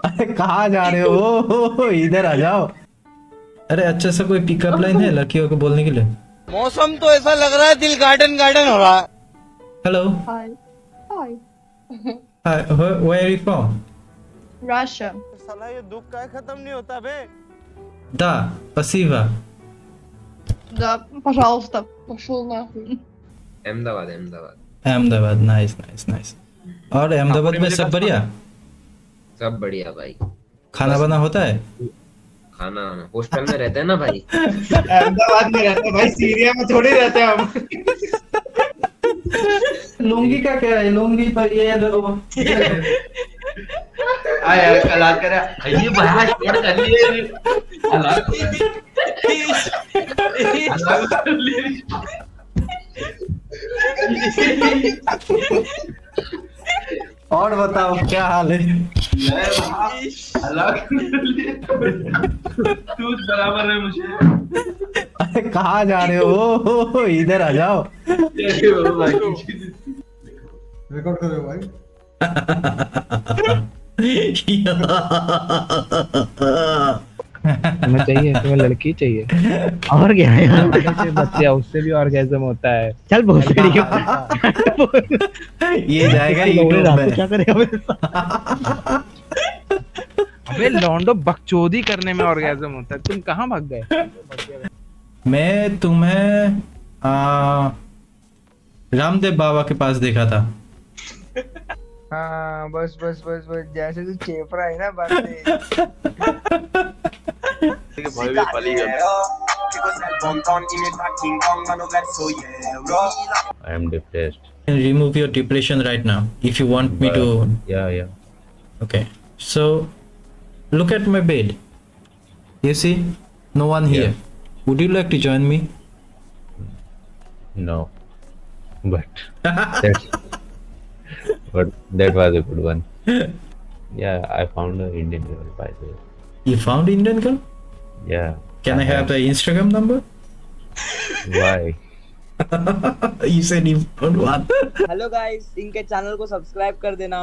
अरे कहाँ जा रहे हो? इधर आ जाओ। अरे अच्छा सा कोई पिकअप लाइन है लड़कियों को बोलने के लिए? मौसम तो ऐसा लग रहा है दिल गार्डन गार्डन हो रहा है। Hello. Hi. Hi. Hi, where are you from? Russia. साला ये दुख का खत्म नहीं होता बे। Да, спасибо. Да, пожалуйста, пошел नахуй. Ahmedabad Ahmedabad. Ahmedabad, nice nice nice. और अहमदाबाद में सब बढ़िया? सब बढ़िया भाई। खाना बना होता है? खाना हॉस्टल में रहते हैं ना भाई। अहमदाबाद में रहते हैं भाई, सीरिया में थोड़ी रहते हैं हम। लुंगी का क्या है? लुंगी पर ये लो। यार हलाल करे ये बड़ा शेयर कर लिए हलाल कर लिए। और बताओ क्या हाल है? हलाल कर लिए तू बराबर है मुझे। अरे कहाँ जा रहे हो? इधर आ जाओ। रिकॉर्ड कर रहे हो भाई? तुम्हें चाहिए, तुम्हें लड़की चाहिए और क्या है यार? बच्चे उससे भी ऑर्गेज्म होता है। चल भोसड़ी ये जाएगा यूट्यूब में। क्या करेगा मेरे साथ? अबे लौंडो बकचोदी करने में ऑर्गेज्म होता है। तुम कहाँ भाग गए? मैं तुम्हें रामदेव बाबा के पास देखा था। हाँ बस बस बस बस जैसे तू चेप रहा है ना बात से। I am depressed. Remove your depression right now if you want me to. Yeah. Okay, so look at my bed. You see, no one here. Would you like to join me? No, but that was a good one. Yeah, I found an Indian girl by the way. You found Indian girl? Yeah. Can I have the Instagram number? Why? You said you found one. Hello guys, इनके channel को subscribe कर देना।